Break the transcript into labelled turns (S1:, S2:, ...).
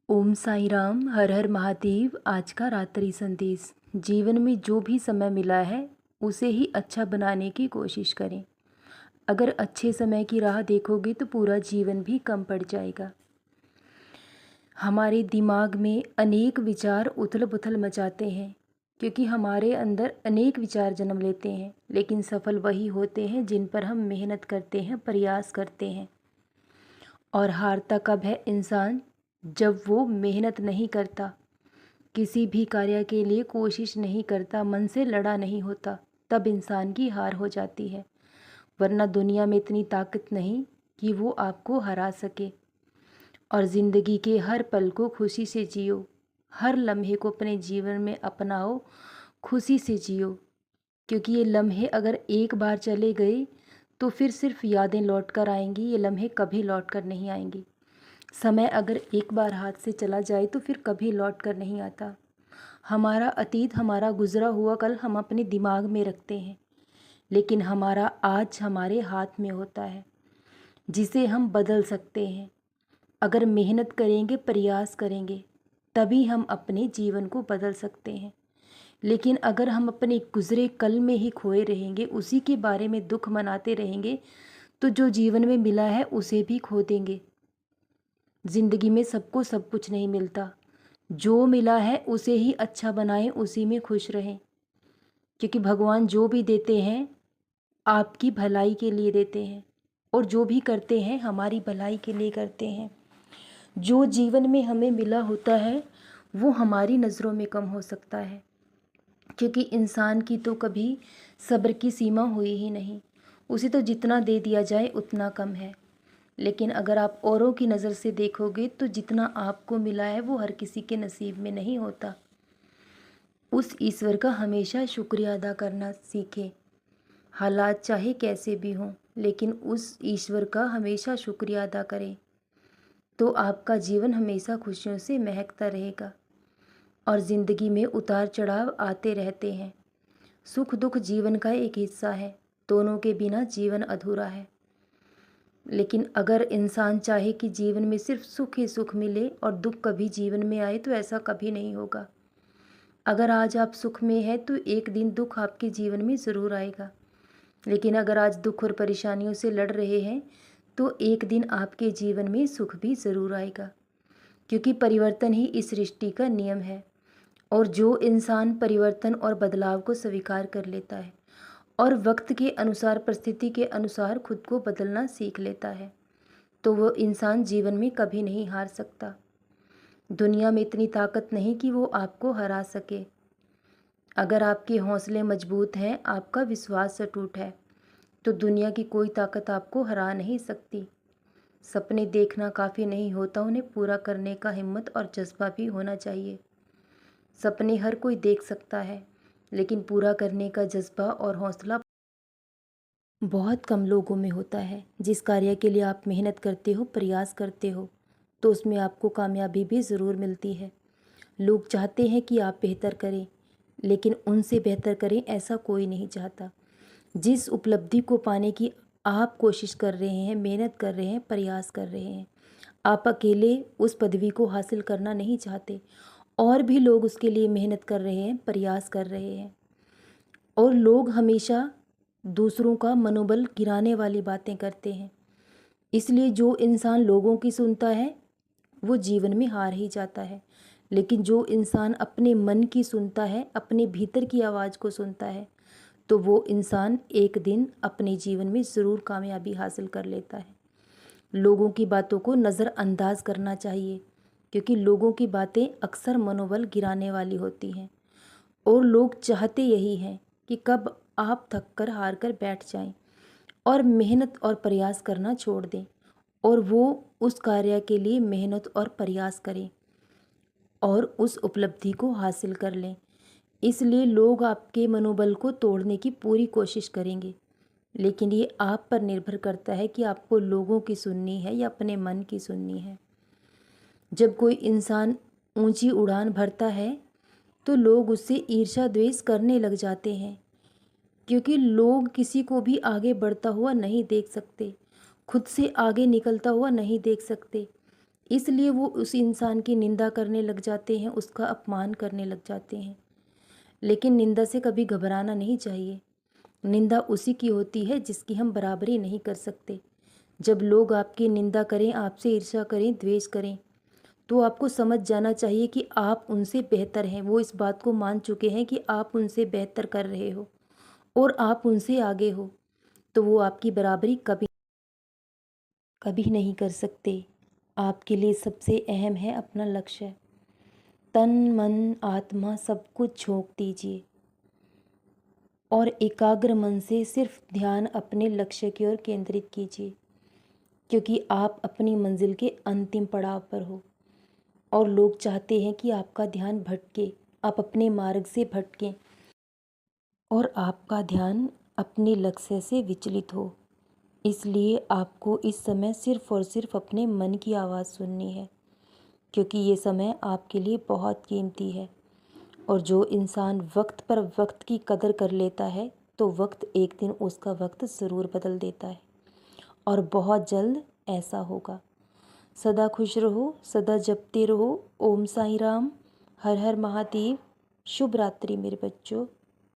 S1: ओम साई राम। हर हर महादेव। आज का रात्रि संदेश। जीवन में जो भी समय मिला है उसे ही अच्छा बनाने की कोशिश करें। अगर अच्छे समय की राह देखोगे तो पूरा जीवन भी कम पड़ जाएगा। हमारे दिमाग में अनेक विचार उथल पुथल मचाते हैं, क्योंकि हमारे अंदर अनेक विचार जन्म लेते हैं, लेकिन सफल वही होते हैं जिन पर हम मेहनत करते हैं, प्रयास करते हैं। और हारता कब है इंसान? जब वो मेहनत नहीं करता, किसी भी कार्य के लिए कोशिश नहीं करता, मन से लड़ा नहीं होता, तब इंसान की हार हो जाती है। वरना दुनिया में इतनी ताकत नहीं कि वो आपको हरा सके। और ज़िंदगी के हर पल को खुशी से जियो, हर लम्हे को अपने जीवन में अपनाओ, खुशी से जियो। क्योंकि ये लम्हे अगर एक बार चले गए तो फिर सिर्फ यादें लौट कर आएंगी, ये लम्हे कभी लौट कर नहीं आएंगी। समय अगर एक बार हाथ से चला जाए तो फिर कभी लौट कर नहीं आता। हमारा अतीत, हमारा गुजरा हुआ कल हम अपने दिमाग में रखते हैं, लेकिन हमारा आज हमारे हाथ में होता है, जिसे हम बदल सकते हैं। अगर मेहनत करेंगे, प्रयास करेंगे, तभी हम अपने जीवन को बदल सकते हैं। लेकिन अगर हम अपने गुजरे कल में ही खोए रहेंगे, उसी के बारे में दुख मनाते रहेंगे, तो जो जीवन में मिला है उसे भी खो देंगे। ज़िंदगी में सबको सब कुछ नहीं मिलता। जो मिला है उसे ही अच्छा बनाएं, उसी में खुश रहें। क्योंकि भगवान जो भी देते हैं आपकी भलाई के लिए देते हैं, और जो भी करते हैं हमारी भलाई के लिए करते हैं। जो जीवन में हमें मिला होता है वो हमारी नज़रों में कम हो सकता है, क्योंकि इंसान की तो कभी सब्र की सीमा हुई ही नहीं। उसे तो जितना दे दिया जाए उतना कम है। लेकिन अगर आप औरों की नज़र से देखोगे तो जितना आपको मिला है वो हर किसी के नसीब में नहीं होता। उस ईश्वर का हमेशा शुक्रिया अदा करना सीखें। हालात चाहे कैसे भी हों, लेकिन उस ईश्वर का हमेशा शुक्रिया अदा करें, तो आपका जीवन हमेशा खुशियों से महकता रहेगा। और ज़िंदगी में उतार चढ़ाव आते रहते हैं। सुख दुख जीवन का एक हिस्सा है, दोनों के बिना जीवन अधूरा है। लेकिन अगर इंसान चाहे कि जीवन में सिर्फ सुख ही सुख मिले और दुख कभी जीवन में आए, तो ऐसा कभी नहीं होगा। अगर आज आप सुख में हैं तो एक दिन दुख आपके जीवन में ज़रूर आएगा। लेकिन अगर आज दुख और परेशानियों से लड़ रहे हैं तो एक दिन आपके जीवन में सुख भी ज़रूर आएगा। क्योंकि परिवर्तन ही इस सृष्टि का नियम है। और जो इंसान परिवर्तन और बदलाव को स्वीकार कर लेता है और वक्त के अनुसार, परिस्थिति के अनुसार खुद को बदलना सीख लेता है, तो वो इंसान जीवन में कभी नहीं हार सकता। दुनिया में इतनी ताकत नहीं कि वो आपको हरा सके। अगर आपके हौसले मजबूत हैं, आपका विश्वास अटूट है, तो दुनिया की कोई ताकत आपको हरा नहीं सकती। सपने देखना काफ़ी नहीं होता, उन्हें पूरा करने का हिम्मत और जज्बा भी होना चाहिए। सपने हर कोई देख सकता है, लेकिन पूरा करने का जज्बा और हौसला बहुत कम लोगों में होता है। जिस कार्य के लिए आप मेहनत करते हो, प्रयास करते हो, तो उसमें आपको कामयाबी भी ज़रूर मिलती है। लोग चाहते हैं कि आप बेहतर करें, लेकिन उनसे बेहतर करें ऐसा कोई नहीं चाहता। जिस उपलब्धि को पाने की आप कोशिश कर रहे हैं, मेहनत कर रहे हैं, प्रयास कर रहे हैं, आप अकेले उस पदवी को हासिल करना नहीं चाहते, और भी लोग उसके लिए मेहनत कर रहे हैं, प्रयास कर रहे हैं। और लोग हमेशा दूसरों का मनोबल गिराने वाली बातें करते हैं। इसलिए जो इंसान लोगों की सुनता है वो जीवन में हार ही जाता है। लेकिन जो इंसान अपने मन की सुनता है, अपने भीतर की आवाज़ को सुनता है, तो वो इंसान एक दिन अपने जीवन में ज़रूर कामयाबी हासिल कर लेता है। लोगों की बातों को नज़रअंदाज करना चाहिए, क्योंकि लोगों की बातें अक्सर मनोबल गिराने वाली होती हैं। और लोग चाहते यही हैं कि कब आप थक कर हार कर बैठ जाएं और मेहनत और प्रयास करना छोड़ दें, और वो उस कार्य के लिए मेहनत और प्रयास करें और उस उपलब्धि को हासिल कर लें। इसलिए लोग आपके मनोबल को तोड़ने की पूरी कोशिश करेंगे, लेकिन ये आप पर निर्भर करता है कि आपको लोगों की सुननी है या अपने मन की सुननी है। जब कोई इंसान ऊंची उड़ान भरता है तो लोग उससे ईर्ष्या द्वेष करने लग जाते हैं, क्योंकि लोग किसी को भी आगे बढ़ता हुआ नहीं देख सकते, खुद से आगे निकलता हुआ नहीं देख सकते। इसलिए वो उस इंसान की निंदा करने लग जाते हैं, उसका अपमान करने लग जाते हैं। लेकिन निंदा से कभी घबराना नहीं चाहिए। निंदा उसी की होती है जिसकी हम बराबरी नहीं कर सकते। जब लोग आपकी निंदा करें, आपसे ईर्ष्या करें, द्वेष करें, तो आपको समझ जाना चाहिए कि आप उनसे बेहतर हैं। वो इस बात को मान चुके हैं कि आप उनसे बेहतर कर रहे हो और आप उनसे आगे हो, तो वो आपकी बराबरी कभी कभी नहीं कर सकते। आपके लिए सबसे अहम है अपना लक्ष्य। तन मन आत्मा सब कुछ झोंक दीजिए और एकाग्र मन से सिर्फ ध्यान अपने लक्ष्य की ओर केंद्रित कीजिए, क्योंकि आप अपनी मंजिल के अंतिम पड़ाव पर हो और लोग चाहते हैं कि आपका ध्यान भटके, आप अपने मार्ग से भटकें और आपका ध्यान अपने लक्ष्य से विचलित हो। इसलिए आपको इस समय सिर्फ और सिर्फ अपने मन की आवाज़ सुननी है, क्योंकि ये समय आपके लिए बहुत कीमती है। और जो इंसान वक्त पर वक्त की कदर कर लेता है, तो वक्त एक दिन उसका वक्त ज़रूर बदल देता है और बहुत जल्द ऐसा होगा। सदा खुश रहो, सदा जपते रहो। ओम साईं राम, हर हर महादेव। शुभ रात्रि मेरे बच्चों।